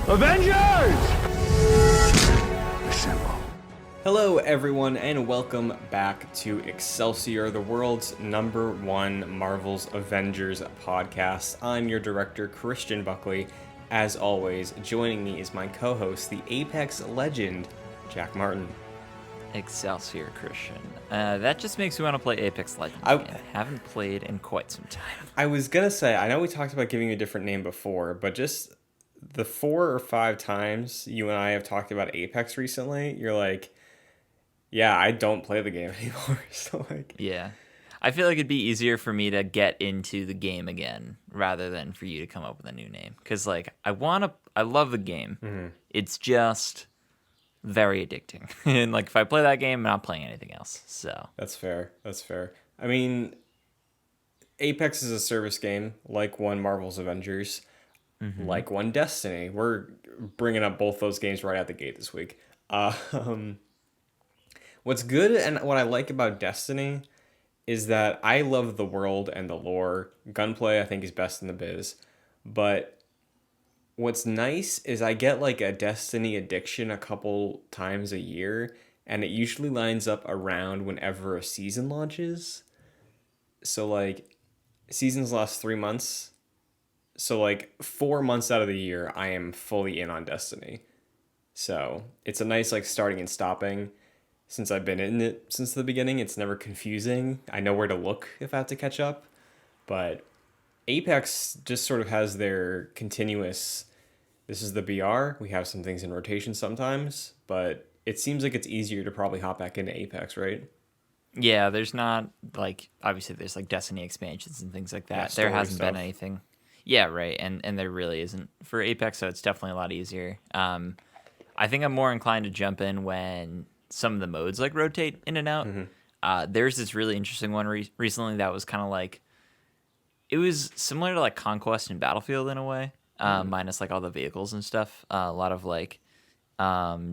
Avengers! Assemble. Hello, everyone, and welcome back to Excelsior, the world's #1 Marvel's Avengers podcast. I'm your director, Christian Buckley. As always, joining me is my co-host, the Apex legend, Jack Martin. Excelsior, Christian. That just makes me want to play Apex Legends again. Haven't played in quite some time. I was gonna say, I know we talked about giving you a different name before, but just the 4 or 5 times you and I have talked about Apex recently, you're like, yeah, I don't play the game anymore. So like, Yeah. I feel like it'd be easier for me to get into the game again rather than for you to come up with a new name. Because, like, I love the game. Mm-hmm. It's just very addicting. And, like, if I play that game, I'm not playing anything else. So That's fair. I mean, Apex is a service game, like one Marvel's Avengers, like one Destiny. We're bringing up both those games right out the gate this week. What's good and what I like about Destiny is that I love the world and the lore. Gunplay, I think, is best in the biz. But what's nice is I get like a Destiny addiction a couple times a year, and it usually lines up around whenever a season launches. So like seasons last 3 months. So like 4 months out of the year, I am fully in on Destiny. So it's a nice like starting and stopping. Since I've been in it since the beginning, it's never confusing. I know where to look if I have to catch up. But Apex just sort of has their continuous, this is the BR. We have some things in rotation sometimes, but it seems like it's easier to probably hop back into Apex, right? yeah, there's not, like, obviously there's, like, Destiny expansions and things like that. Yeah, there hasn't story been stuff. anything. Yeah, right, and there really isn't for Apex, so it's definitely a lot easier. I think I'm more inclined to jump in when some of the modes, like, rotate in and out. There's this really interesting one recently that was kind of like, it was similar to, like, Conquest and Battlefield in a way, minus, like, all the vehicles and stuff. A lot of, like,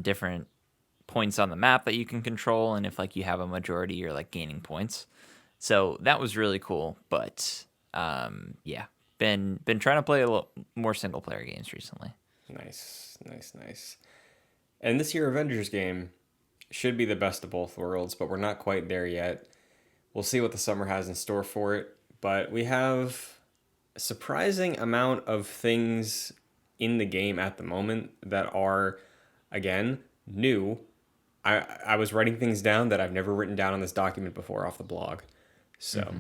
different points on the map that you can control, and if like you have a majority, you're like gaining points. So that was really cool. But yeah, been trying to play a little more single player games recently. Nice. And this year Avengers game should be the best of both worlds, but we're not quite there yet. We'll see what the summer has in store for it. But we have a surprising amount of things in the game at the moment that are, again, new. I was writing things down that I've never written down on this document before off the blog. So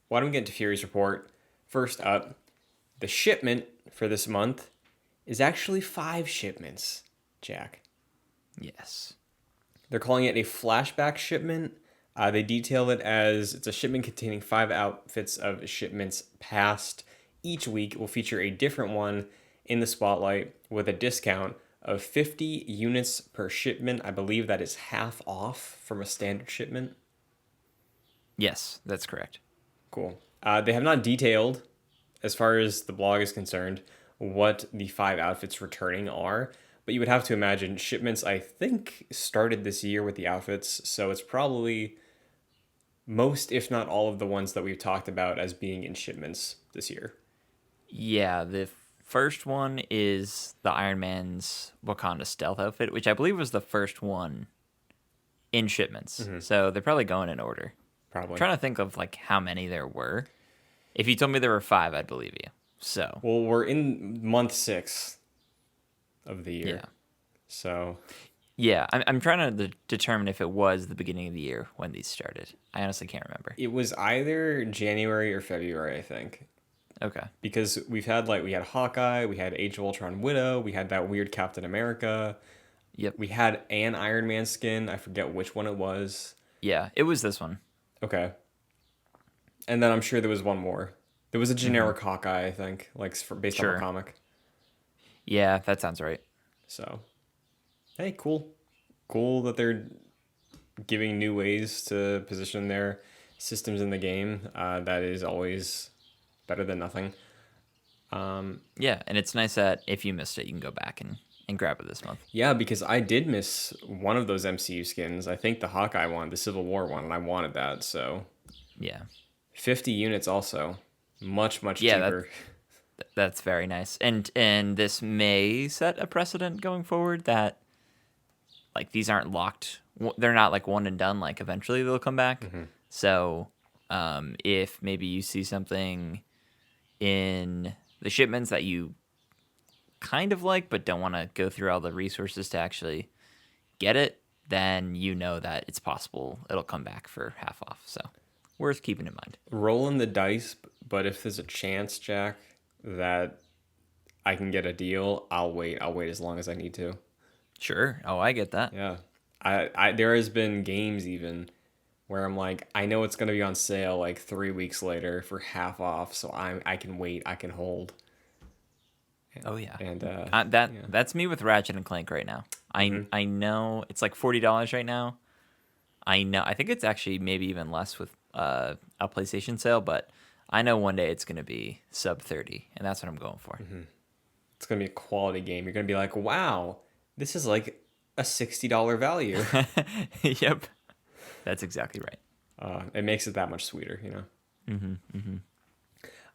why don't we get into Fury's report? First up, the shipment for this month is actually 5 shipments, Jack. Yes. They're calling it a flashback shipment. They detail it as it's a shipment containing 5 outfits of shipments past. Each week will feature a different one in the spotlight with a discount of 50 units per shipment. I believe that is half off from a standard shipment. Yes, that's correct. Cool. They have not detailed, as far as the blog is concerned, what the 5 outfits returning are. But you would have to imagine shipments, I think, started this year with the outfits. So it's probably most, if not all, of the ones that we've talked about as being in shipments this year. Yeah, the first one is the Iron Man's Wakanda stealth outfit, which I believe was the first one in shipments. So they're probably going in order. Probably. I'm trying to think of like how many there were. If you told me there were 5, I'd believe you. So Well, we're in month 6 of the year. yeah. So Yeah, I'm trying to determine if it was the beginning of the year when these started. I honestly can't remember. it was either January or February, I think. Okay. Because we had Hawkeye, we had Age of Ultron Widow, we had that weird Captain America. Yep. We had an Iron Man skin. I forget which one it was. Yeah, it was this one. Okay. And then I'm sure there was one more. There was a generic Hawkeye, I think, like based on Sure. a comic. Yeah, that sounds right. So, hey, cool. Cool that they're giving new ways to position their systems in the game. That is always better than nothing. Yeah, and it's nice that if you missed it, you can go back and grab it this month. Yeah, because I did miss one of those MCU skins. I think the Hawkeye one, the Civil War one, and I wanted that. So Yeah. 50 units also. Much Yeah, cheaper. That's very nice. And this may set a precedent going forward that like these aren't locked. They're not like one and done. Like eventually they'll come back. So if maybe you see something in the shipments that you kind of like but don't want to go through all the resources to actually get it, then you know that it's possible it'll come back for half off. So worth keeping in mind. Rolling the dice, but if there's a chance, Jack, that I can get a deal, I'll wait. I'll wait as long as I need to. Sure. Oh, I get that. Yeah. I there has been games even where I'm like, I know it's gonna be on sale like 3 weeks later for half off, so I can wait, I can hold. Oh yeah. And yeah. That's me with Ratchet and Clank right now. I know it's like $40 right now. I think it's actually maybe even less with a PlayStation sale, but I know one day it's gonna be sub 30, and that's what I'm going for. It's gonna be a quality game. You're gonna be like, wow, this is like a $60 value. Yep, that's exactly right. It makes it that much sweeter, you know.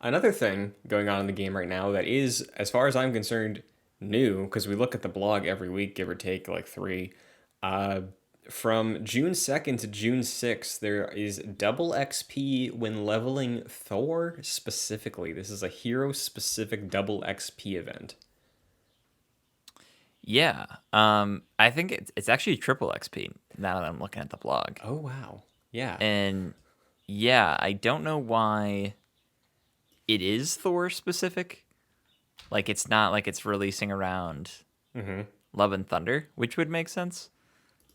Another thing going on in the game right now that is, as far as I'm concerned, new, because we look at the blog every week, give or take like three. From June 2nd to June 6th, there is double XP when leveling Thor specifically. This is a hero specific double XP event. Yeah, I think it's actually triple XP now that I'm looking at the blog. Oh, wow. Yeah. And yeah, I don't know why it is Thor specific. Like it's not like it's releasing around Love and Thunder, which would make sense.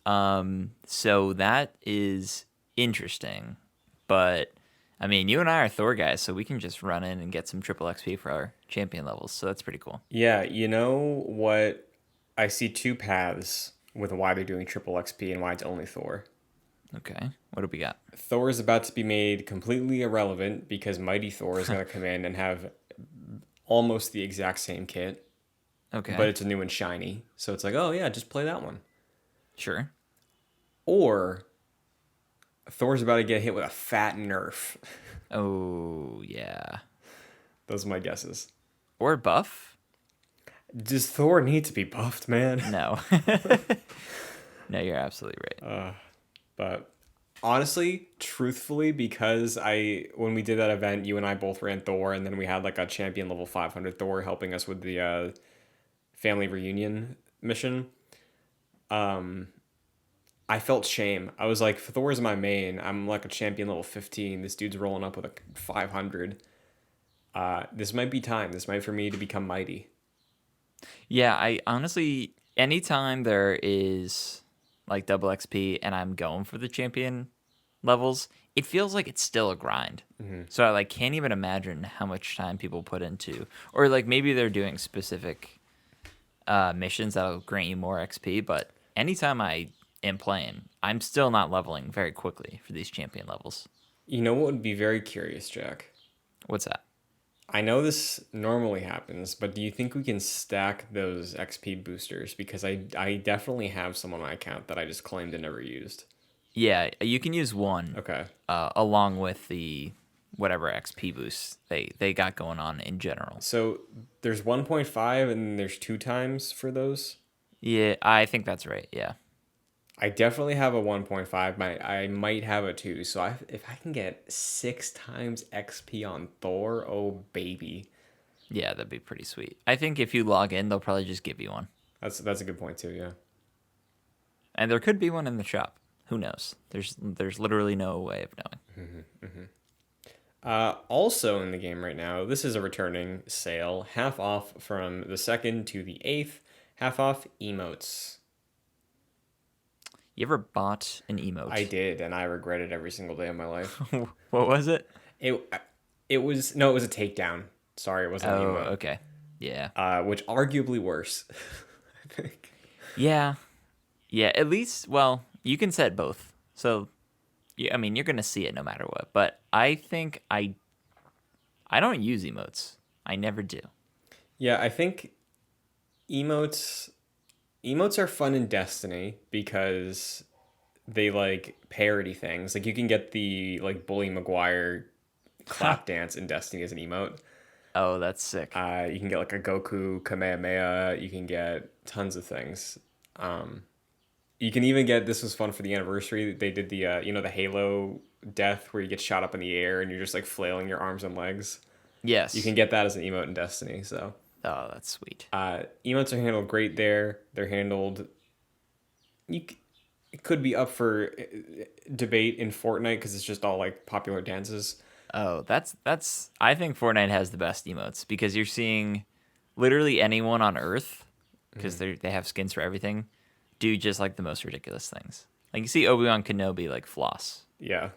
So that is interesting. But I mean, you and I are Thor guys, so we can just run in and get some triple XP for our champion levels. So that's pretty cool. Yeah, you know what? I see two paths with why they're doing triple XP and why it's only Thor. Okay, what do we got? Thor is about to be made completely irrelevant because Mighty Thor is going to come in and have almost the exact same kit, Okay, but it's a new and shiny. So it's like, oh yeah, just play that one. sure. Or Thor's about to get hit with a fat nerf. Oh yeah, Those are my guesses. or buff? Does Thor need to be buffed, man? No, no, you're absolutely right. But honestly, truthfully, because when we did that event, you and I both ran Thor, and then we had like a champion level 500 Thor helping us with the family reunion mission. I felt shame. I was like, Thor's my main. I'm like a champion level 15. This dude's rolling up with a 500. This might be time. This might for me to become mighty. Yeah, I honestly, anytime there is like double XP and I'm going for the champion levels, it feels like it's still a grind. So I like can't even imagine how much time people put into, or like maybe they're doing specific missions that'll grant you more XP. But anytime I am playing, I'm still not leveling very quickly for these champion levels. You know what would be very curious, Jack? What's that? I know this normally happens, but do you think we can stack those XP boosters? Because I definitely have some on my account that I just claimed and never used. Yeah, you can use one Okay. along with the whatever XP boosts they got going on in general. So there's 1.5 and there's 2 times for those. Yeah, I think that's right. Yeah. I definitely have a 1.5. I might have a 2. So if I can get 6 times XP on Thor, oh baby. Yeah, that'd be pretty sweet. I think if you log in, they'll probably just give you one. That's a good point too, yeah. And there could be one in the shop. Who knows? There's literally no way of knowing. Also in the game right now, this is a returning sale, half off from the 2nd to the 8th, half off emotes. You ever bought an emote? I did, and I regret it every single day of my life. What was it? It was a takedown. Sorry, it wasn't an emote. Okay. Yeah. Which arguably worse. I think. Yeah. Yeah, at least, well, you can set both. So, yeah, I mean, you're going to see it no matter what. But I think I don't use emotes. I never do. Yeah, I think emotes are fun in Destiny because they like parody things. Like you can get the like Bully Maguire clap dance in Destiny as an emote. Oh, that's sick. You can get like a Goku Kamehameha. You can get tons of things. Um, you can even get, this was fun for the anniversary. They did the the Halo death where you get shot up in the air and you're just like flailing your arms and legs. You can Yes. get that as an emote in Destiny. So Oh, that's sweet. emotes are handled great there. They're handled. It could be up for debate in Fortnite because it's just all like popular dances. Oh, that's. I think Fortnite has the best emotes because you're seeing literally anyone on Earth because they have skins for everything. Do just like the most ridiculous things. Like you see Obi-Wan Kenobi like floss. Yeah,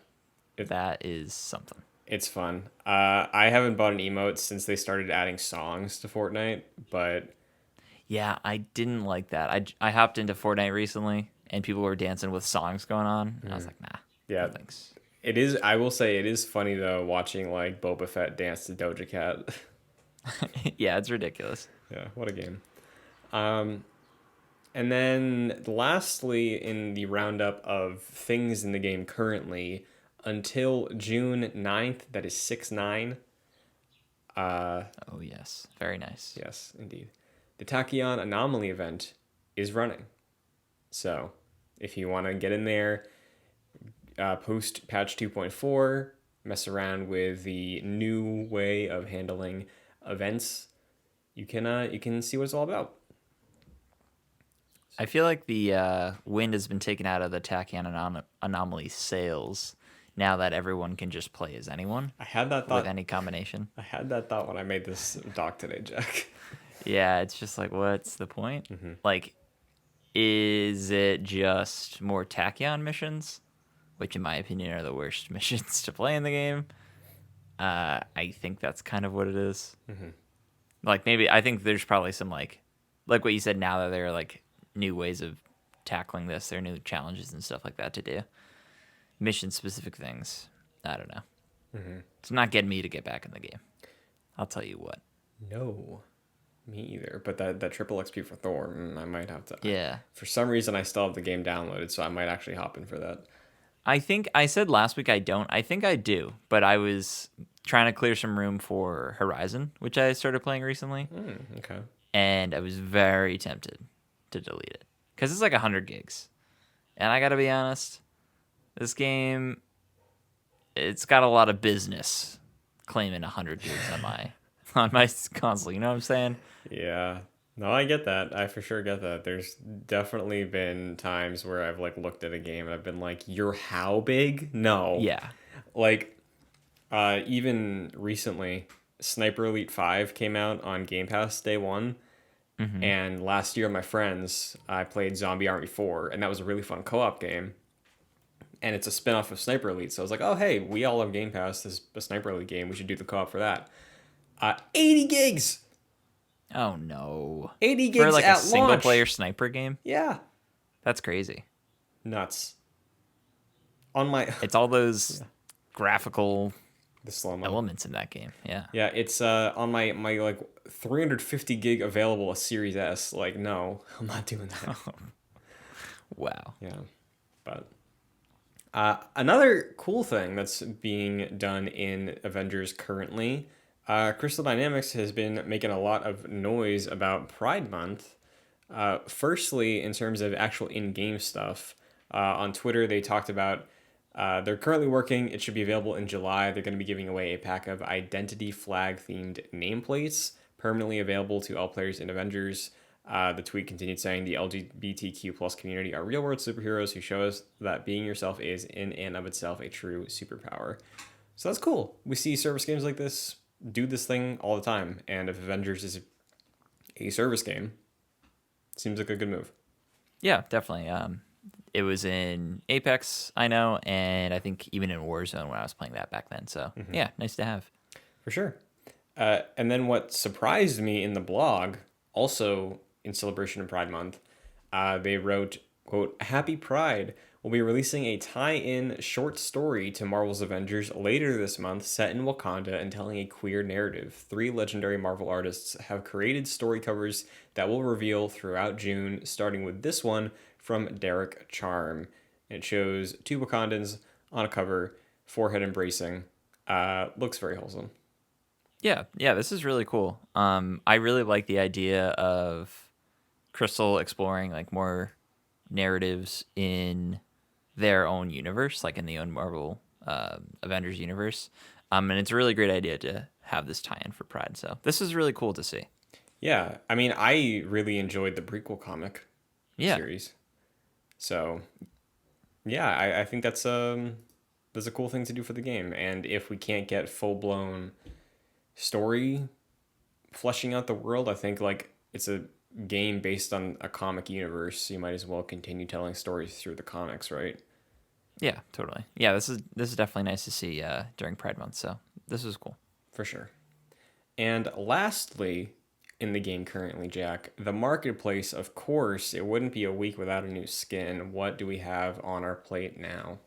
That is something. it's fun. I haven't bought an emote since they started adding songs to Fortnite, but Yeah, I didn't like that. I hopped into Fortnite recently and people were dancing with songs going on. And I was like, nah, no yeah, thanks. it is. I will say it is funny though watching like Boba Fett dance to Doja Cat. Yeah, it's ridiculous. Yeah, what a game. Um, and then lastly, in the roundup of things in the game currently, until June 9th, that is 6/9. Oh yes, very nice. Yes, indeed. The Tachyon Anomaly event is running. So if you want to get in there, post patch 2.4, mess around with the new way of handling events, you can see what it's all about. I feel like the wind has been taken out of the Tachyon Anomaly sales now that everyone can just play as anyone I had that with thought. any combination. I had that thought when I made this doc today, Jack. Yeah, it's just like, what's the point? Like, is it just more Tachyon missions, which in my opinion are the worst missions to play in the game? I think that's kind of what it is. Like maybe I think there's probably some like what you said now that there are like new ways of tackling this, there are new challenges and stuff like that to do. Mission specific things. I don't know. It's not getting me to get back in the game. I'll tell you what. No, me either. But that triple XP for Thor, I might have to. Yeah. For some reason, I still have the game downloaded, so I might actually hop in for that. I think I said last week I don't. I think I do, but I was trying to clear some room for Horizon, which I started playing recently, Okay. and I was very tempted to delete it because it's like 100 gigs. And I got to be honest, this game, it's got a lot of business claiming 100 gigs on my on my console. You know what I'm saying? Yeah. No, I get that. I for sure get that. There's definitely been times where I've like looked at a game and I've been like, "You're how big?" No. Yeah. Like even recently, Sniper Elite 5 came out on Game Pass day 1. And last year, my friends, I played Zombie Army 4, and that was a really fun co-op game. And it's a spin-off of Sniper Elite, so I was like, oh, hey, we all have Game Pass. This is a Sniper Elite game. We should do the co-op for that. 80 gigs! Oh no. 80 For gigs like a at single launch. player sniper game? Yeah. That's crazy. Nuts. On my... It's all those graphical the slow-mo. elements in that game. Yeah. Yeah, it's on my like 350 gig available a Series S. Like, no, I'm not doing that. Wow. Yeah. But another cool thing that's being done in Avengers currently, Crystal Dynamics has been making a lot of noise about Pride Month. Firstly, in terms of actual in-game stuff, on Twitter they talked about they're currently working. It should be available in July. They're going to be giving away a pack of identity flag themed nameplates, permanently available to all players in Avengers. The tweet continued saying the LGBTQ plus community are real world superheroes who show us that being yourself is in and of itself a true superpower. So that's cool. We see service games like this do this thing all the time. And if Avengers is a service game, seems like a good move. Yeah, definitely. It was in Apex, I know, and I think even in Warzone when I was playing that back then. So yeah, nice to have. For sure. And then what surprised me in the blog, also in celebration of Pride Month, they wrote, quote, Happy Pride. We'll be releasing a tie-in short story to Marvel's Avengers later this month set in Wakanda and telling a queer narrative. 3 legendary Marvel artists have created story covers that will reveal throughout June, starting with this one from Derek Charm. It shows 2 Wakandans on a cover, forehead embracing. Looks very wholesome. Yeah, this is really cool. I really like the idea of Crystal exploring like more narratives in their own universe, like in the own Marvel Avengers universe. And it's a really great idea to have this tie-in for Pride. So this is really cool to see. Yeah, I mean, I really enjoyed the prequel comic Yeah, series. So yeah, I think that's a cool thing to do for the game. And if we can't get full blown story fleshing out the world, I think like it's a game based on a comic universe. So you might as well continue telling stories through the comics, right? yeah, totally. Yeah, this is definitely nice to see during Pride Month. So this is cool. For sure. And lastly, in the game currently, Jack, the marketplace, of course, it wouldn't be a week without a new skin. What do we have on our plate now?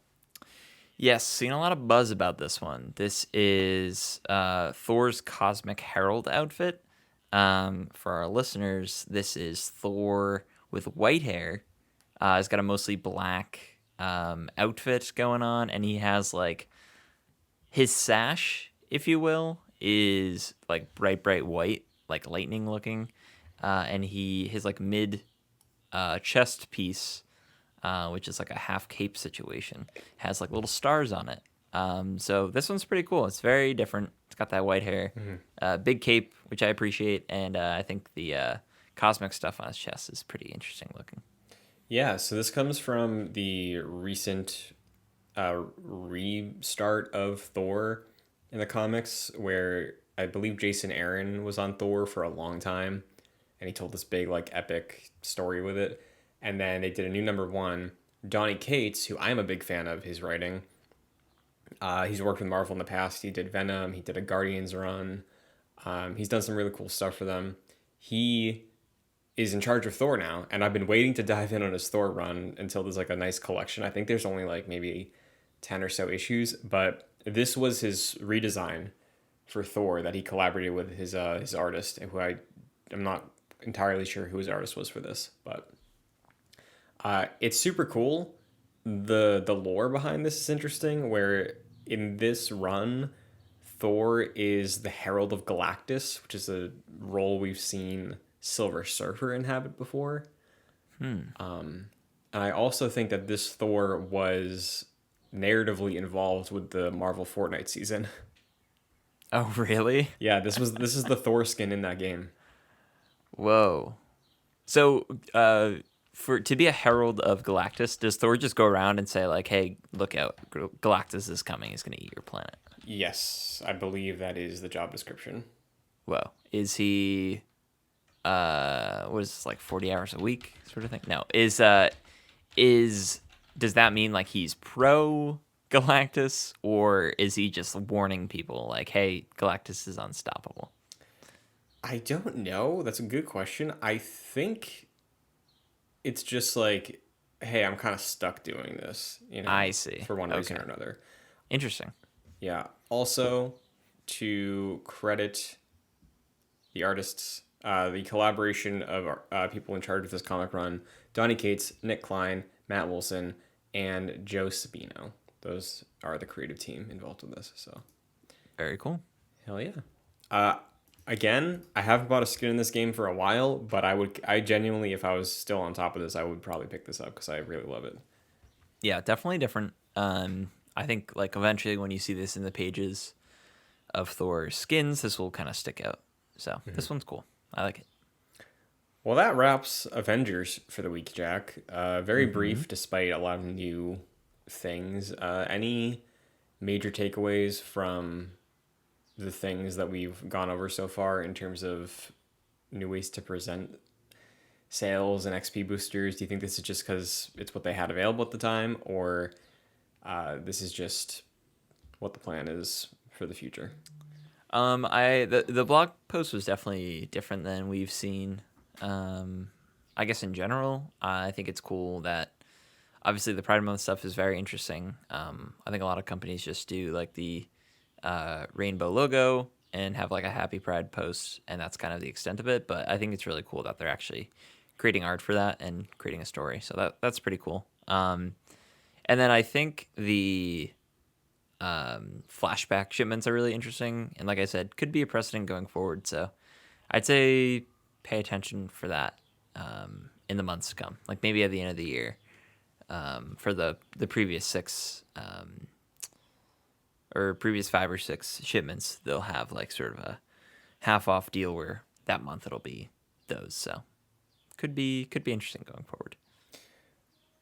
Yes, seen a lot of buzz about this one. This is Thor's Cosmic Herald outfit. For our listeners, this is Thor with white hair. He's got a mostly black outfit going on, and he has like his sash, if you will, is like bright white, like lightning looking, and his like mid chest piece, which is like a half cape situation, has like little stars on it. So this one's pretty cool. It's very different. It's got that white hair, big cape, which I appreciate, and I think the cosmic stuff on his chest is pretty interesting looking. Yeah, so this comes from the recent restart of Thor in the comics, where I believe Jason Aaron was on Thor for a long time, and he told this big like epic story with it. And then they did a new number one. Donny Cates, who I'm a big fan of his writing, he's worked with Marvel in the past. He did Venom. He did a Guardians run. He's done some really cool stuff for them. He is in charge of Thor now, and I've been waiting to dive in on his Thor run until there's like a nice collection. I think there's only like maybe 10 or so issues, but this was his redesign for Thor that he collaborated with his artist, who I'm not entirely sure who his artist was for this, but it's super cool. The lore behind this is interesting. Where in this run, Thor is the Herald of Galactus, which is a role we've seen Silver Surfer inhabit before. And I also think that this Thor was narratively involved with the Marvel Fortnite season. Oh, really? Yeah, this is the Thor skin in that game. Whoa. So, for to be a herald of Galactus, does Thor just go around and say like, "Hey, look out, Galactus is coming. He's going to eat your planet." Yes, I believe that is the job description. Whoa. Is he what is this, like 40 hours a week sort of thing? No. Is does that mean like he's pro Galactus, or is he just warning people like, "Hey, Galactus is unstoppable"? I don't know. That's a good question. I think it's just like, hey, I'm kind of stuck doing this, I see. for one reason Okay. or another. Interesting. Yeah. Also, to credit the artists, the collaboration of people in charge of this comic run: Donny Cates, Nick Klein, Matt Wilson, and Joe Sabino. Those are the creative team involved with this. So, Very cool. hell yeah. Uh, Again, I haven't bought a skin in this game for a while, but I genuinely, if I was still on top of this, I would probably pick this up because I really love it. Yeah, definitely different. I think like eventually when you see this in the pages of Thor skins, this will kind of stick out. So this one's cool. I like it. Well, that wraps Avengers for the week, Jack. Very brief, despite a lot of new things. Any major takeaways from the things that we've gone over so far in terms of new ways to present sales and XP boosters? Do you think this is just because it's what they had available at the time, or this is just what the plan is for the future? The blog post was definitely different than we've seen. I guess in general, I think it's cool that obviously the Pride Month stuff is very interesting. I think a lot of companies just do like the rainbow logo and have like a happy Pride post, and that's kind of the extent of it. But I think it's really cool that they're actually creating art for that and creating a story. So that's pretty cool. And then I think the flashback shipments are really interesting, and like I said, could be a precedent going forward. So I'd say pay attention for that in the months to come, like maybe at the end of the year for the previous six or previous 5 or 6 shipments. They'll have like sort of a half off deal where that month it'll be those. So could be interesting going forward.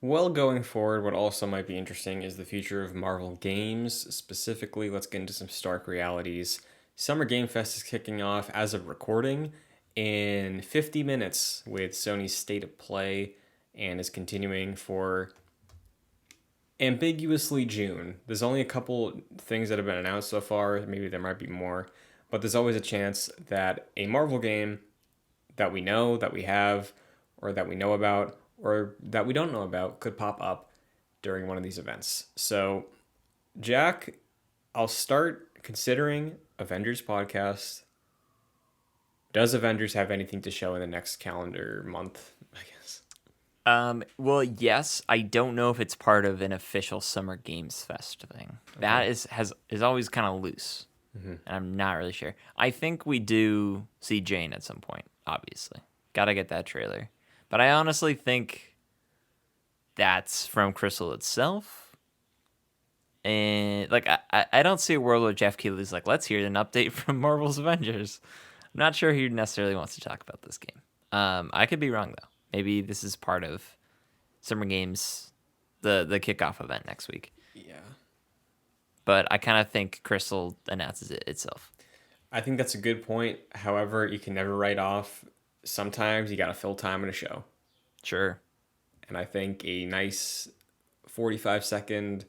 Well, going forward, what also might be interesting is the future of Marvel games. Specifically, let's get into some stark realities. Summer Game Fest is kicking off as of recording in 50 minutes with Sony's State of Play and is continuing for ambiguously June. There's only a couple things that have been announced so far. Maybe there might be more, but there's always a chance that a Marvel game that we know, that we have, or that we know about, or that we don't know about could pop up during one of these events. So, Jack, I'll start considering Avengers podcast. Does Avengers have anything to show in the next calendar month, I guess? Well, yes. I don't know if it's part of an official Summer Games Fest thing. Okay. That is always kind of loose, and I'm not really sure. I think we do see Jane at some point. Obviously, gotta get that trailer. But I honestly think that's from Crystal itself. And like I don't see a world where Jeff Keighley's like, let's hear an update from Marvel's Avengers. I'm not sure he necessarily wants to talk about this game. I could be wrong though. Maybe this is part of Summer Games, the kickoff event next week. Yeah. But I kind of think Crystal announces it itself. I think that's a good point. However, you can never write off. Sometimes you got to fill time in a show. Sure. And I think a nice 45-second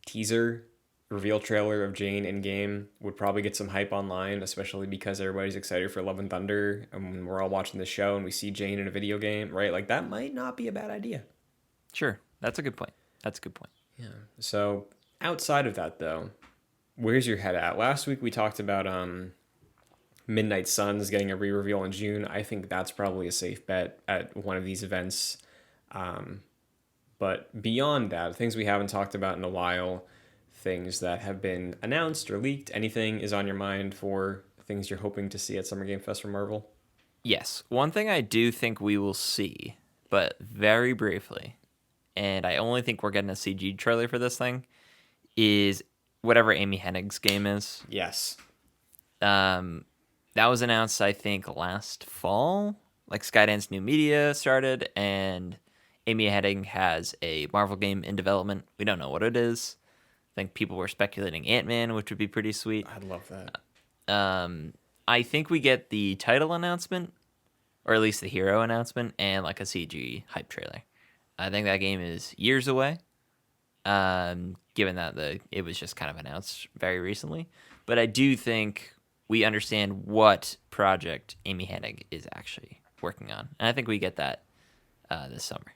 teaser reveal trailer of Jane in game would probably get some hype online, especially because everybody's excited for Love and Thunder, and when we're all watching the show and we see Jane in a video game, right? Like that might not be a bad idea. Sure, that's a good point. Yeah. So outside of that, though, where's your head at? Last week we talked about Midnight Suns getting a re-reveal in June. I think that's probably a safe bet at one of these events. But beyond that, things we haven't talked about in a while, things that have been announced or leaked, anything is on your mind for things you're hoping to see at Summer Game Fest from Marvel? Yes. One thing I do think we will see, but very briefly, and I only think we're getting a CG trailer for this thing, is whatever Amy Hennig's game is. Yes. That was announced, I think, last fall. Like Skydance New Media started, and Amy Hennig has a Marvel game in development. We don't know what it is. I think people were speculating Ant-Man, which would be pretty sweet. I'd love that. I think we get the title announcement, or at least the hero announcement, and like a CG hype trailer. I think that game is years away, given that it was just kind of announced very recently. But I do think we understand what project Amy Hennig is actually working on. And I think we get that this summer.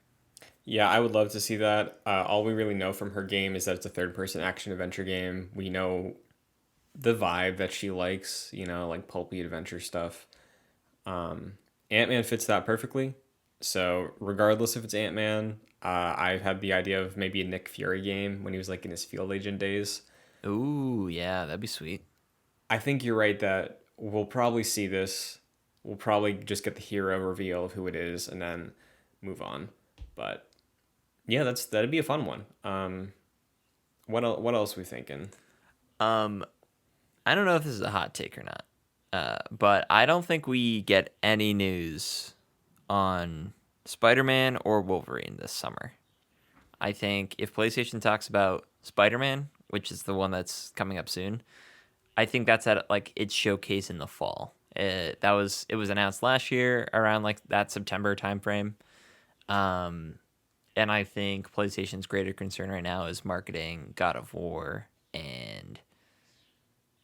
Yeah, I would love to see that. All we really know from her game is that it's a third-person action-adventure game. We know the vibe that she likes, like pulpy adventure stuff. Ant-Man fits that perfectly. So regardless if it's Ant-Man, I've had the idea of maybe a Nick Fury game when he was like in his field agent days. Ooh, yeah, that'd be sweet. I think you're right that we'll probably see this. We'll probably just get the hero reveal of who it is and then move on. But yeah, that'd be a fun one. What else are we thinking? I don't know if this is a hot take or not, but I don't think we get any news on Spider-Man or Wolverine this summer. I think if PlayStation talks about Spider-Man, which is the one that's coming up soon, I think that's at like its showcase in the fall. It was announced last year around like that September timeframe. And I think PlayStation's greater concern right now is marketing God of War and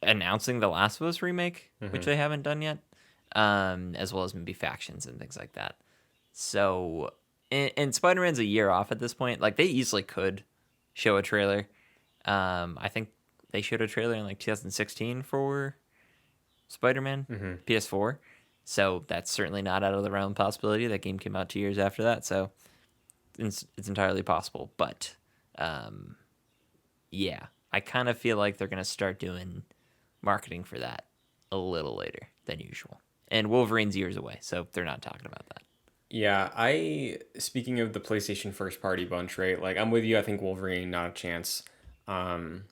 announcing the Last of Us remake, which they haven't done yet, as well as maybe factions and things like that. So, and Spider-Man's a year off at this point. Like, they easily could show a trailer. I think they showed a trailer in like 2016 for Spider-Man PS4. So that's certainly not out of the realm of possibility. That game came out 2 years after that. So it's entirely possible. But, yeah, I kind of feel like they're going to start doing marketing for that a little later than usual. And Wolverine's years away, so they're not talking about that. Yeah, speaking of the PlayStation first party bunch, right? Like I'm with you. I think Wolverine not a chance. Um,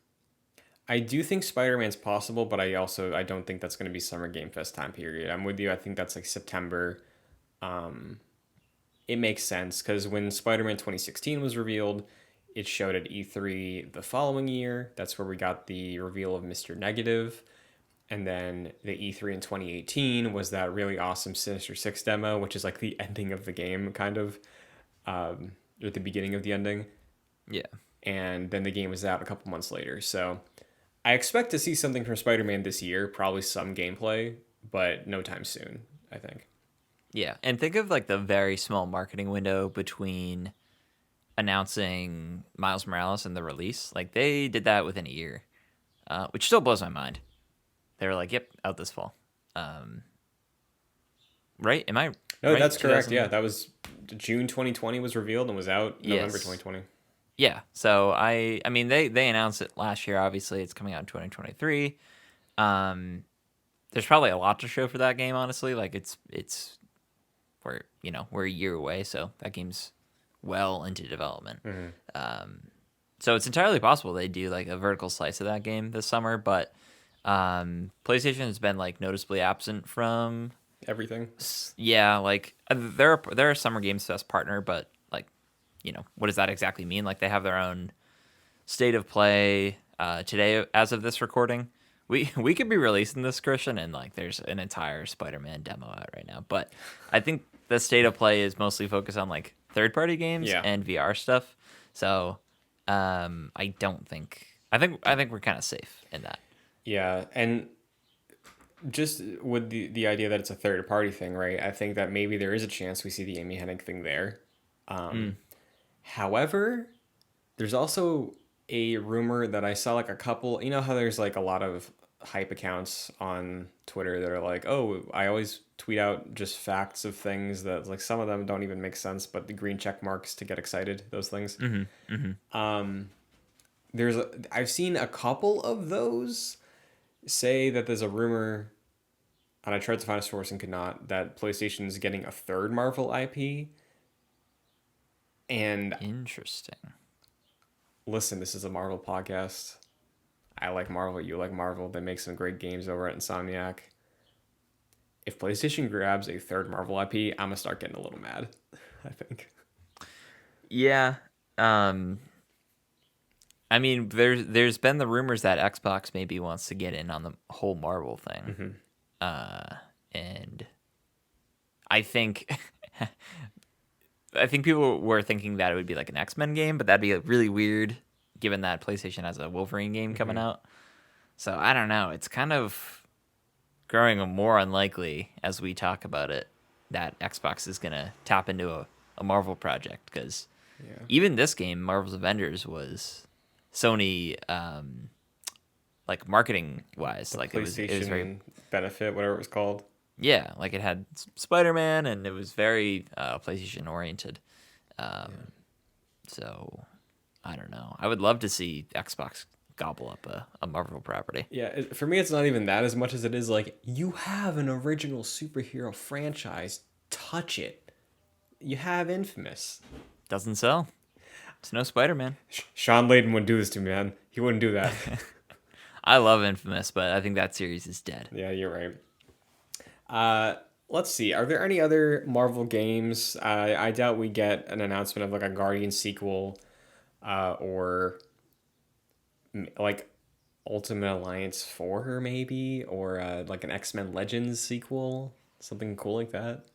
I do think Spider-Man's possible, but I don't think that's going to be Summer Game Fest time period. I'm with you. I think that's like September. Um, it makes sense because when Spider-Man 2016 was revealed, it showed at E3 the following year. That's where we got the reveal of Mr. Negative. And then the E3 in 2018 was that really awesome Sinister Six demo, which is like the ending of the game, kind of, or the beginning of the ending. Yeah. And then the game was out a couple months later. So I expect to see something from Spider Man this year, probably some gameplay, but no time soon, I think. Yeah. And think of like the very small marketing window between announcing Miles Morales and the release. Like they did that within a year, which still blows my mind. They were like, "Yep, out this fall." Right? Am I No, right? that's correct. 2000. Yeah, that was June 2020 was revealed and was out November Yes. 2020. Yeah. So I mean they announced it last year. Obviously, it's coming out in 2023. There's probably a lot to show for that game. Honestly, like it's we're a year away, so that game's well into development. So it's entirely possible they do like a vertical slice of that game this summer, but PlayStation has been like noticeably absent from. Everything. Yeah, like they're a Summer Games Fest partner, but like, what does that exactly mean? Like they have their own state of play today as of this recording. We could be releasing this, Christian, and like there's an entire Spider-Man demo out right now. But I think the state of play is mostly focused on like third-party games Yeah. and VR stuff. So I think we're kind of safe in that. Yeah, and just with the idea that it's a third party thing, right? I think that maybe there is a chance we see the Amy Hennig thing there. However, there's also a rumor that I saw like a couple. You know how there's like a lot of hype accounts on Twitter that are like, "Oh, I always tweet out just facts of things that like some of them don't even make sense, but the green check marks to get excited, those things." I've seen a couple of those say that there's a rumor, and I tried to find a source and could not, that PlayStation is getting a third Marvel IP. And Interesting. listen, this is a Marvel podcast. I like Marvel. You like Marvel. They make some great games over at Insomniac. If PlayStation grabs a third Marvel IP, I'm gonna start getting a little mad. I think. Yeah. I mean, there's been the rumors that Xbox maybe wants to get in on the whole Marvel thing, and I think I think people were thinking that it would be like an X-Men game, but that'd be really weird given that PlayStation has a Wolverine game coming out. So I don't know. It's kind of growing more unlikely as we talk about it that Xbox is gonna tap into a Marvel project because even this game, Marvel's Avengers, was Sony like marketing wise, like PlayStation it was very benefit, whatever it was called. yeah, like it had Spider-Man and it was very PlayStation oriented. So I don't know. I would love to see Xbox gobble up a Marvel property. Yeah, for me, it's not even that as much as it is like, you have an original superhero franchise, touch it. You have Infamous. Doesn't sell. It's no Spider-Man. Sean Layden wouldn't do this to me, man. He wouldn't do that. I love Infamous, but I think that series is dead. Yeah, you're right. Let's see. Are there any other Marvel games? I doubt we get an announcement of like a Guardian sequel, or like Ultimate Alliance 4 maybe, or like an X-Men Legends sequel, something cool like that.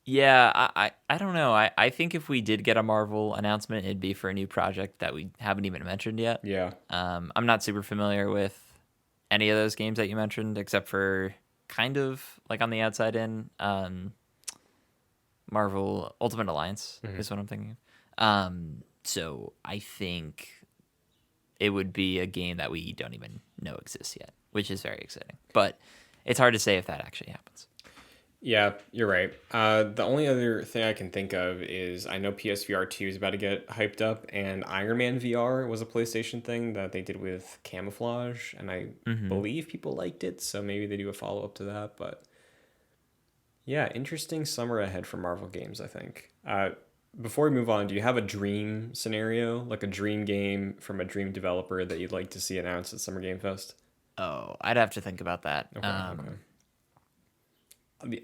Yeah, I don't know. I think if we did get a Marvel announcement, it'd be for a new project that we haven't even mentioned yet. Yeah. I'm not super familiar with any of those games that you mentioned, except for kind of like on the outside in Marvel Ultimate Alliance is what I'm thinking of. So I think it would be a game that we don't even know exists yet, which is very exciting. But it's hard to say if that actually happens. Yeah, you're right. The only other thing I can think of is I know PSVR 2 is about to get hyped up, and Iron Man VR was a PlayStation thing that they did with camouflage, and I Mm-hmm. believe people liked it, so maybe they do a follow up to that. But yeah, interesting summer ahead for Marvel games, I think. Before we move on, do you have a dream scenario, like a dream game from a dream developer that you'd like to see announced at Summer Game Fest? Oh, I'd have to think about that. Okay, okay.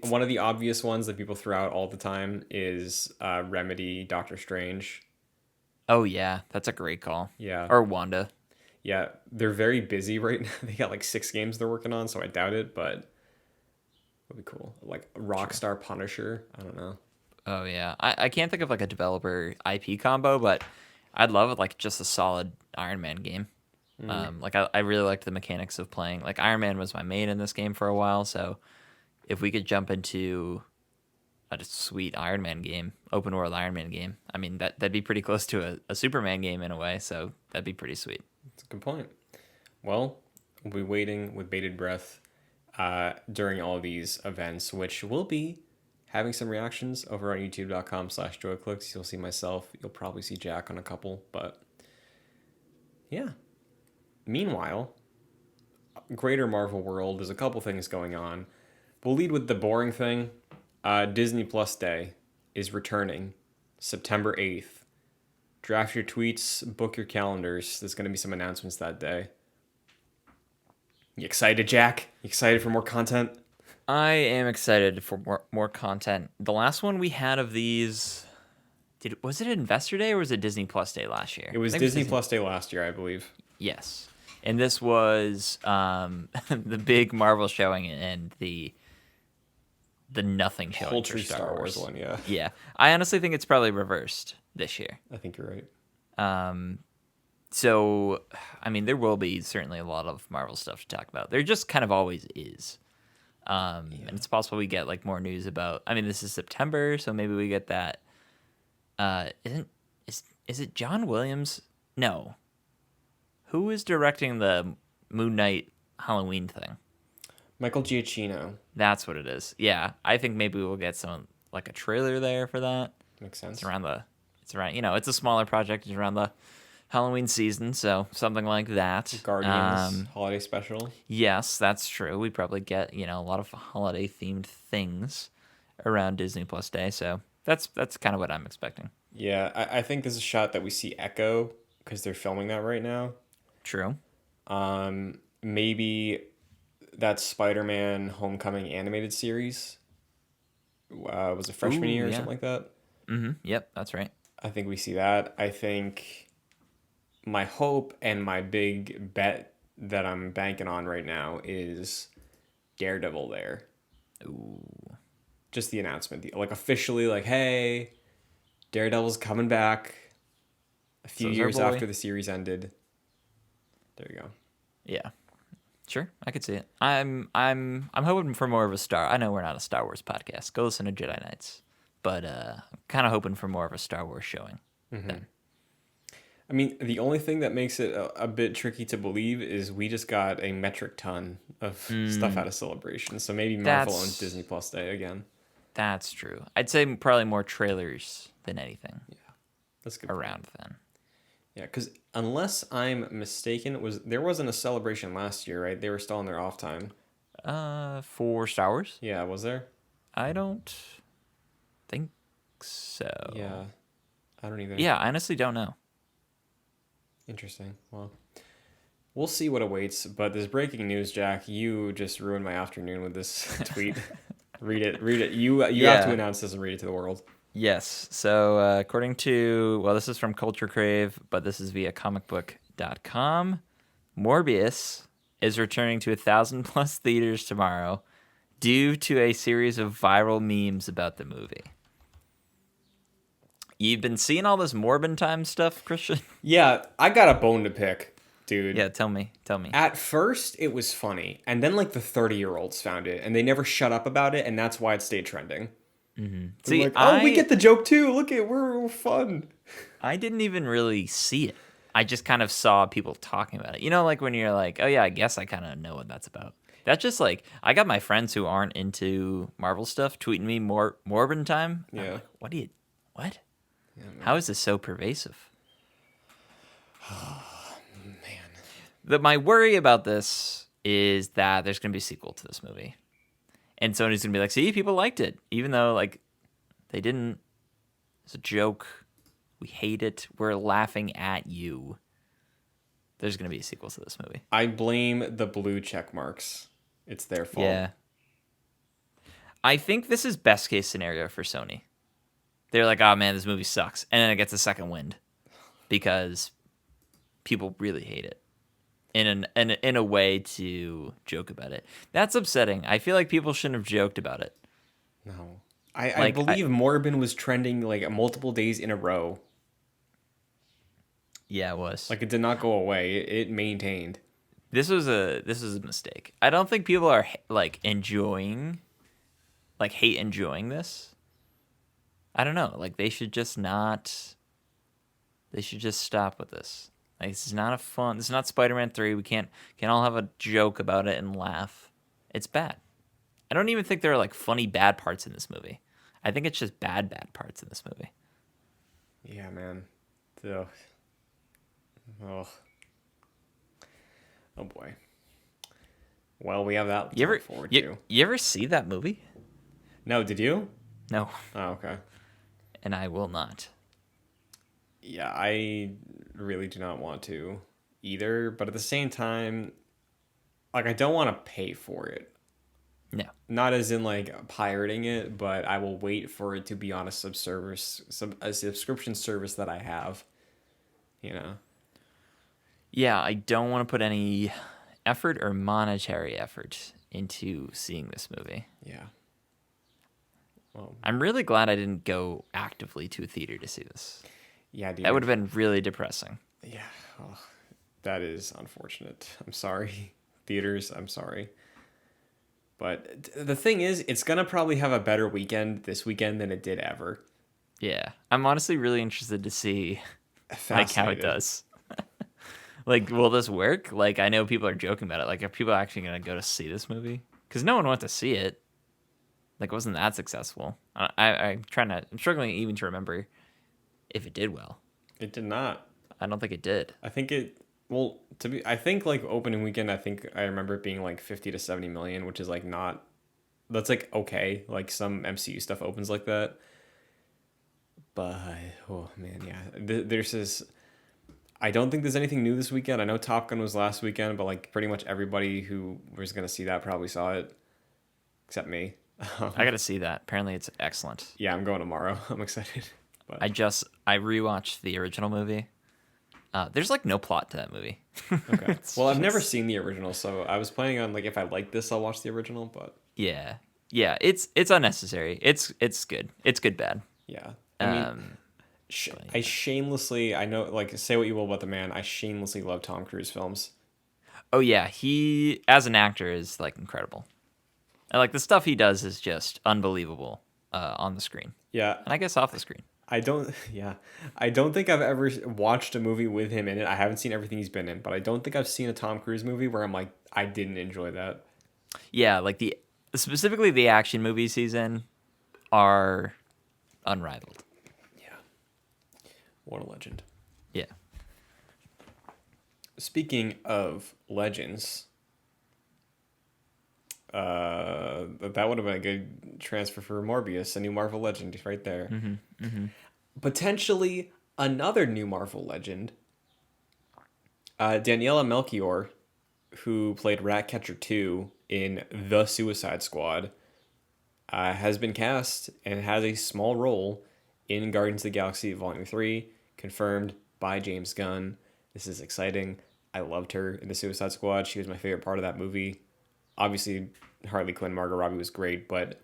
One of the obvious ones that people throw out all the time is Remedy Doctor Strange. Oh yeah, that's a great call. Yeah, Or Wanda. yeah, they're very busy right now. They got like 6 games they're working on, so I doubt it, but it would be cool. Like True. Rockstar Punisher. I don't know. Oh yeah, I can't think of like a developer IP combo, but I'd love like just a solid Iron Man game. Like I really liked the mechanics of playing. Like Iron Man was my main in this game for a while, so if we could jump into a sweet Iron Man game, open world Iron Man game, I mean that'd be pretty close to a Superman game in a way. So that'd be pretty sweet. That's a good point. Well, we'll be waiting with bated breath during all these events, which will be having some reactions over on youtube.com/joyclicks. You'll see myself. You'll probably see Jack on a couple, but yeah. Meanwhile, greater Marvel world, there's a couple things going on. We'll lead with the boring thing. Disney Plus Day is returning September 8th. Draft your tweets, book your calendars. There's going to be some announcements that day. You excited, Jack? You excited for more content? I am excited for more content. The last one we had of these, was it Investor Day or was it Disney Plus Day last year? It I was think it was Disney Disney. Plus Day last year, I believe. Yes, and this was the big Marvel showing and the nothing showing for Poultry Star Star Wars Wars. one, yeah. Yeah, I honestly think it's probably reversed this year. I think you're right. So, I mean, there will be certainly a lot of Marvel stuff to talk about. There just kind of always is. And it's possible we get like more news about. I mean, this is September, so maybe we get that. Isn't is it John Williams? No. Who is directing the Moon Knight Halloween thing? Michael Giacchino. That's what it is. Yeah, I think maybe we'll get some like a trailer there for that. Makes sense. It's around it's a smaller project. It's around the Halloween season, so something like that. Guardians holiday special. Yes, that's true. We probably get a lot of holiday themed things around Disney Plus Day, so that's kind of what I'm expecting. Yeah, I think there's a shot that we see Echo because they're filming that right now. True. Maybe that Spider-Man Homecoming animated series was a freshman Ooh, year or yeah. something like that. Mm-hmm. Yep, that's right. I think we see that. I think my hope and my big bet that I'm banking on right now is Daredevil there. Ooh. Just the announcement, like officially, like, hey, Daredevil's coming back a few So's our years boy. after the series ended. There you go. Yeah. Sure, I could see it. I'm hoping for more of a Star. I know we're not a Star Wars podcast. Go listen to Jedi Knights, but I'm kind of hoping for more of a Star Wars showing. Then. I mean, the only thing that makes it a bit tricky to believe is we just got a metric ton of stuff out of Celebration. So maybe Marvel owns That's Disney Plus Day again. that's true. I'd say probably more trailers than anything That's a good. around then. Yeah, because unless I'm mistaken, there wasn't a Celebration last year, right? They were still on their off time. For Star Wars, Yeah, was there? I don't think so. Yeah, I don't either. Yeah, I honestly don't know. Interesting. Well, we'll see what awaits. But this breaking news, Jack, you just ruined my afternoon with this tweet. Read it. Read it. You have to Yeah. announce this and read it to the world. Yes. So according to this is from Culture Crave, but this is via comicbook.com. Morbius is returning to 1,000+ theaters tomorrow due to a series of viral memes about the movie. You've been seeing all this Morbin time stuff, Christian? Yeah, I got a bone to pick, dude. Yeah, tell me. At first, it was funny, and then like the 30-year-olds found it, and they never shut up about it, and that's why it stayed trending. See, Like, oh, we get the joke too. Look at we're fun. I didn't even really see it. I just kind of saw people talking about it. You know, like when you're like, oh yeah, I guess I kind of know what that's about. That's just like I got my friends who aren't into Marvel stuff tweeting me more Morbin time. Yeah. I'm like, what? Yeah, How is this so pervasive? man. My worry about this is that there's going to be a sequel to this movie, and Sony's going to be like, "See, people liked it, even though like they didn't. It's a joke. We hate it. We're laughing at you." There's going to be a sequel to this movie. I blame the blue check marks. It's their fault. Yeah. I think this is best case scenario for Sony. They're like, oh man, this movie sucks. And then it gets a second wind because people really hate it in a way to joke about it. That's upsetting. I feel like people shouldn't have joked about it. No. I believe Morbin was trending like multiple days in a row. Yeah, it was. Like it did not go away. It maintained. This was a mistake. I don't think people are like enjoying this. I don't know. Like they should just not. They should just stop with this. Like this is not a fun. This is not Spider-Man 3. We can't all have a joke about it and laugh. It's bad. I don't even think there are like funny bad parts in this movie. I think it's just bad parts in this movie. Yeah, man. So, oh boy. Well, we have that to look forward to. You ever see that movie? No, did you? No. Oh, okay. And I will not. Yeah, I really do not want to either, but at the same time, like I don't want to pay for it. No. Not as in like pirating it, but I will wait for it to be on a subscription service that I have. You know. Yeah, I don't want to put any effort or monetary effort into seeing this movie. Yeah. Well, I'm really glad I didn't go actively to a theater to see this. Yeah, dude. That would have been really depressing. Yeah. Oh, that is unfortunate. I'm sorry. Theaters, I'm sorry. But the thing is, it's going to probably have a better weekend this weekend than it did ever. Yeah. I'm honestly really interested to see like how it does. Like, will this work? Like, I know people are joking about it. Like, are people actually going to go to see this movie? Because no one went to see it. Like, it wasn't that successful. I'm struggling even to remember if it did well. It did not. I don't think it did. I think I think like opening weekend, I think I remember it being like 50 to 70 million, which is like not, that's like okay. Like some MCU stuff opens like that. But, oh man, yeah. There's this, I don't think there's anything new this weekend. I know Top Gun was last weekend, but like pretty much everybody who was going to see that probably saw it, except me. I got to see that. Apparently it's excellent. Yeah, I'm going tomorrow. I'm excited. But I rewatched the original movie. There's like no plot to that movie. Okay. Well, I've never seen the original, so I was planning on like if I like this, I'll watch the original. But yeah, it's unnecessary. It's good. It's good bad. Yeah. I mean, I shamelessly, I know, like, say what you will about the man, I shamelessly love Tom Cruise films. Oh yeah, he as an actor is like incredible. And, like the stuff he does is just unbelievable on the screen. Yeah. And I guess off the screen. I don't think I've ever watched a movie with him in it. I haven't seen everything he's been in, but I don't think I've seen a Tom Cruise movie where I'm like, I didn't enjoy that. Yeah, like specifically the action movies he's in are unrivaled. Yeah. What a legend. Yeah. Speaking of legends, that would have been a good transfer for Morbius, a new Marvel legend right there. Mm-hmm. Mm-hmm. Potentially another new Marvel legend, Daniela Melchior, who played Ratcatcher 2 in The Suicide Squad, has been cast and has a small role in Guardians of the Galaxy Volume 3, confirmed by James Gunn. This is exciting. I loved her in The Suicide Squad. She was my favorite part of that movie. Obviously, Harley Quinn, Margot Robbie was great, but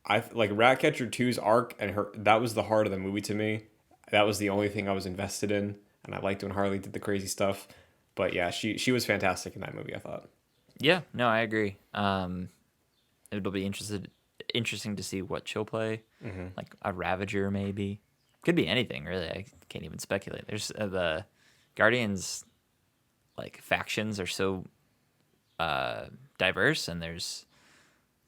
I like Ratcatcher 2's arc and that was the heart of the movie to me. That was the only thing I was invested in, and I liked when Harley did the crazy stuff. But yeah, she was fantastic in that movie, I thought. Yeah, no, I agree. It'll be interesting to see what she'll play. Mm-hmm. Like a Ravager, maybe. Could be anything, really. I can't even speculate. There's the Guardians, like factions are so diverse, and there's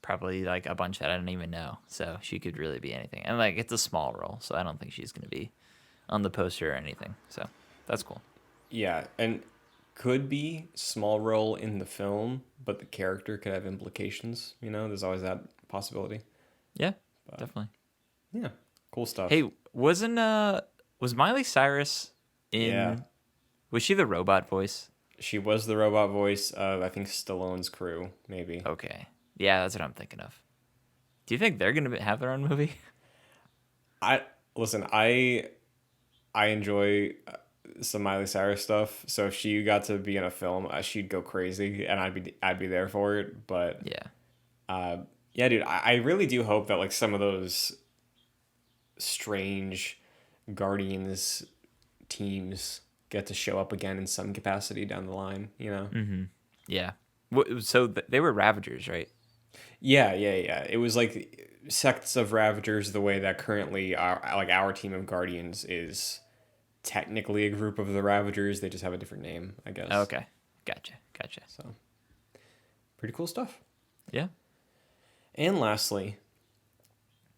probably like a bunch that I don't even know. So she could really be anything. And like it's a small role, so I don't think she's going to be on the poster or anything. So that's cool. Yeah, and could be small role in the film, but the character could have implications. There's always that possibility. Yeah, definitely. Yeah, cool stuff. Hey, was Miley Cyrus Yeah, in was she the robot voice? she was the robot voice of I think Stallone's crew, maybe. Okay. Yeah, that's what I'm thinking of. Do you think they're going to have their own movie? I listen. I enjoy some Miley Cyrus stuff. So if she got to be in a film, she'd go crazy, and I'd be there for it. But Yeah. yeah, dude, I really do hope that like some of those strange Guardians teams get to show up again in some capacity down the line. Yeah. So they were Ravagers, right? Yeah, yeah, yeah. It was like sects of Ravagers the way that currently our team of Guardians is technically a group of the Ravagers. They just have a different name, I guess. Okay. Gotcha. So pretty cool stuff. Yeah. And lastly,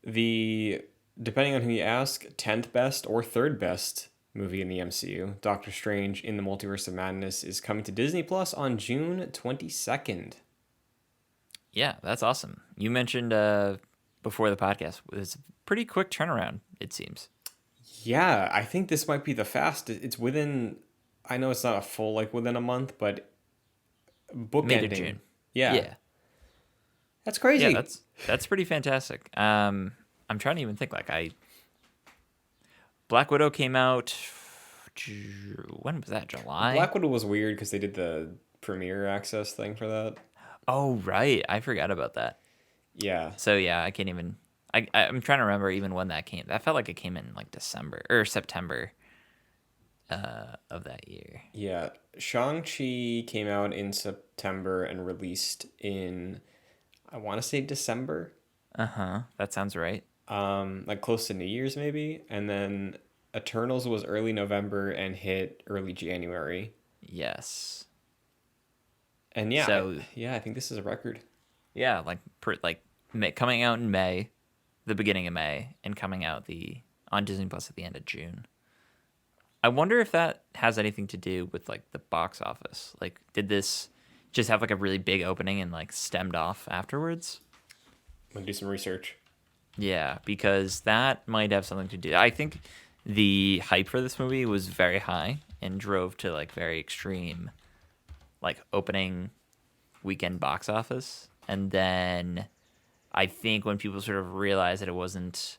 the depending on who you ask, 10th best or third best movie in the MCU, Doctor Strange in the Multiverse of Madness, is coming to Disney Plus on June 22nd. Yeah, that's awesome. You mentioned before the podcast, it's a pretty quick turnaround, it seems. Yeah, I think this might be the fastest. It's within, I know it's not a full like within a month, but May to bookending. June. Yeah. Yeah. That's crazy. Yeah, that's pretty fantastic. I'm trying to even think Black Widow came out when was that? July? Black Widow was weird because they did the premiere access thing for that. Oh, right. I forgot about that. Yeah. So yeah, I can't even. I'm trying to remember even when that came. That felt like it came in like December or September of that year. Yeah. Shang-Chi came out in September and released in, I want to say December. That sounds right. Like close to New Year's maybe. And then Eternals was early November and hit early January. Yes. And yeah, So I think this is a record. yeah, coming out in May, the beginning of May, and coming out on Disney Plus at the end of June. I wonder if that has anything to do with like the box office. Like, did this just have like a really big opening and like stemmed off afterwards? I'm gonna do some research. Yeah, because that might have something to do. I think the hype for this movie was very high and drove to like very extreme, like opening weekend box office. And then I think when people sort of realized that it wasn't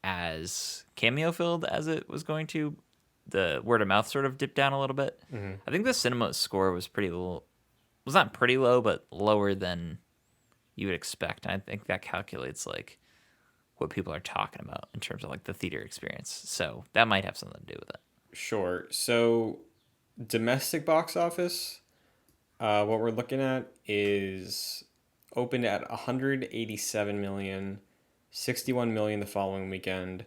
as cameo filled as it was going to, the word of mouth sort of dipped down a little bit. Mm-hmm. I think the cinema score was pretty low. Was not pretty low, but lower than you would expect. And I think that calculates like what people are talking about in terms of like the theater experience. So that might have something to do with it. Sure. So domestic box office, what we're looking at is opened at 187 million, 61 million the following weekend,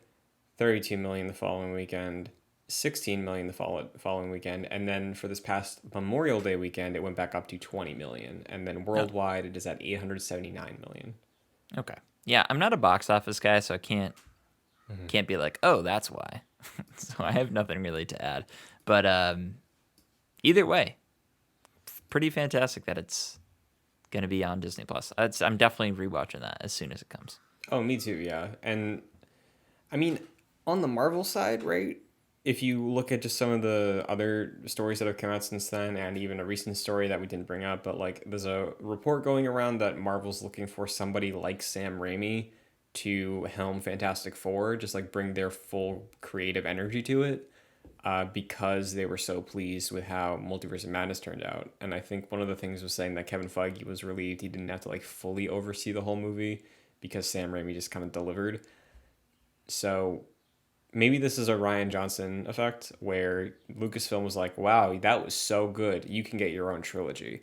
32 million the following weekend, 16 million the following weekend, and then for this past Memorial Day weekend, it went back up to 20 million, and then worldwide it is at 879 million. Okay. Yeah, I'm not a box office guy, so I can't be like, oh, that's why. So I have nothing really to add. But either way, pretty fantastic that it's gonna be on Disney Plus. I'm definitely rewatching that as soon as it comes. Oh, me too, yeah. And I mean, on the Marvel side, right? If you look at just some of the other stories that have come out since then, and even a recent story that we didn't bring up, but like there's a report going around that Marvel's looking for somebody like Sam Raimi to helm Fantastic Four, just like bring their full creative energy to it, because they were so pleased with how Multiverse of Madness turned out. And I think one of the things was saying that Kevin Feige was relieved he didn't have to like fully oversee the whole movie because Sam Raimi just kind of delivered. So maybe this is a Rian Johnson effect where Lucasfilm was like, wow, that was so good. You can get your own trilogy.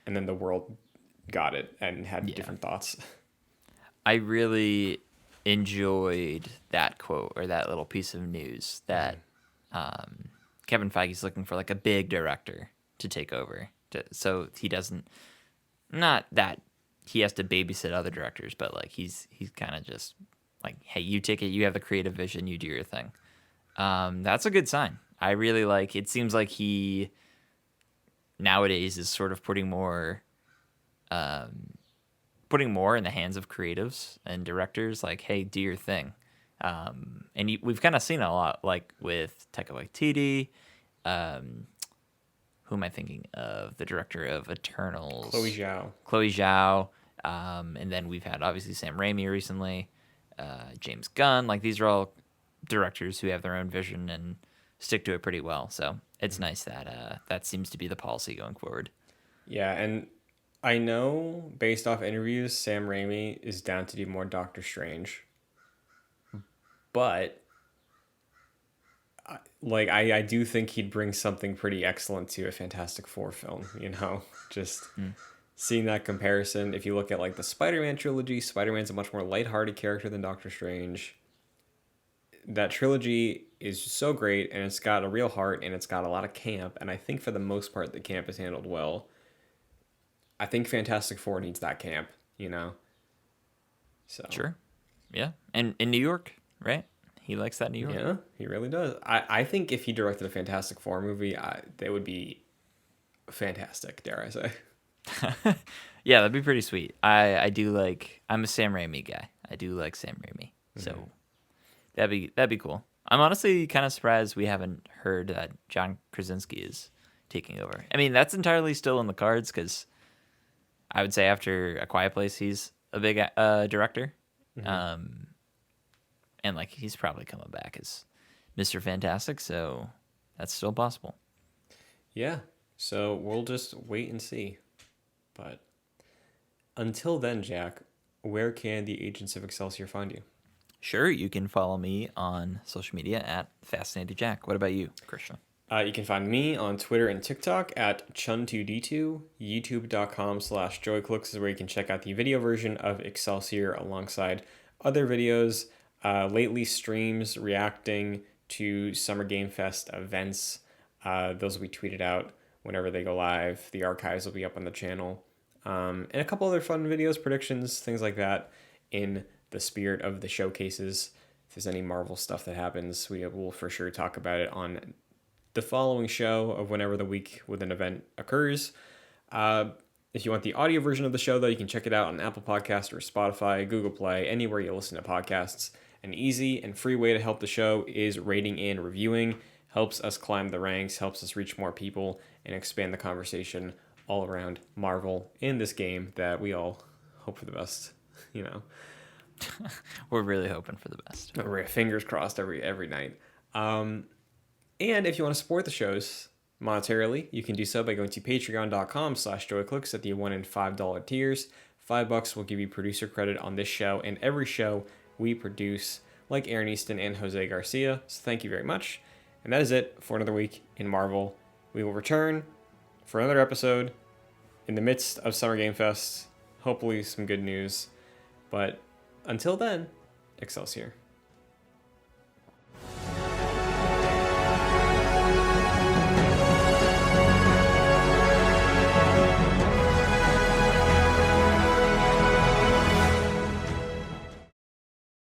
And then the world got it and had different thoughts. I really enjoyed that quote or that little piece of news that Kevin Feige's looking for like a big director to take over so he doesn't, not that he has to babysit other directors, but like he's kind of just like, hey, you take it, you have the creative vision, you do your thing. That's a good sign. I really like. It seems like he nowadays is sort of putting more in the hands of creatives and directors. Like, hey, do your thing. We've kind of seen it a lot, like with Taika Waititi. Who am I thinking of? The director of Eternals, Chloe Zhao. Chloe Zhao. And then we've had obviously Sam Raimi recently, James Gunn. Like these are all directors who have their own vision and stick to it pretty well. So it's nice that that seems to be the policy going forward. Yeah, and I know based off interviews, Sam Raimi is down to do more Doctor Strange. But I do think he'd bring something pretty excellent to a Fantastic Four film, just seeing that comparison. If you look at like the Spider-Man trilogy, Spider-Man's a much more lighthearted character than Doctor Strange. That trilogy is so great, and it's got a real heart, and it's got a lot of camp, and I think for the most part the camp is handled well. I think Fantastic Four needs that camp. So Sure. Yeah. And in New York, right? He likes that New York. yeah, he really does. I think if he directed a Fantastic Four movie, they would be fantastic, dare I say. Yeah, that'd be pretty sweet. I do like. I'm a Sam Raimi guy. I do like Sam Raimi. So that'd be cool. I'm honestly kind of surprised we haven't heard that John Krasinski is taking over. I mean, that's entirely still in the cards because I would say after A Quiet Place, he's a big director. And like he's probably coming back as Mr. Fantastic, so that's still possible. Yeah, so we'll just wait and see. But until then, Jack, where can the agents of Excelsior find you? Sure, you can follow me on social media at Fascinated Jack. What about you, Christian? You can find me on Twitter and TikTok at chun2d2. YouTube.com/joyclicks is where you can check out the video version of Excelsior alongside other videos. Lately, streams reacting to Summer Game Fest events. Those will be tweeted out whenever they go live. The archives will be up on the channel. And a couple other fun videos, predictions, things like that in the spirit of the showcases. If there's any Marvel stuff that happens, we will for sure talk about it on the following show of whenever the week with an event occurs. If you want the audio version of the show, though, you can check it out on Apple Podcasts or Spotify, Google Play, anywhere you listen to podcasts. An easy and free way to help the show is rating and reviewing. Helps us climb the ranks, helps us reach more people, and expand the conversation all around Marvel in this game that we all hope for the best. We're really hoping for the best. We're fingers crossed every night. And if you want to support the shows monetarily, you can do so by going to patreon.com/joyclicks at the $1 and $5 tiers. $5 will give you producer credit on this show and every show we produce, like Aaron Easton and Jose Garcia. So thank you very much. And that is it for another week in Marvel. We will return for another episode in the midst of Summer Game Fest. Hopefully some good news. But until then, Excelsior.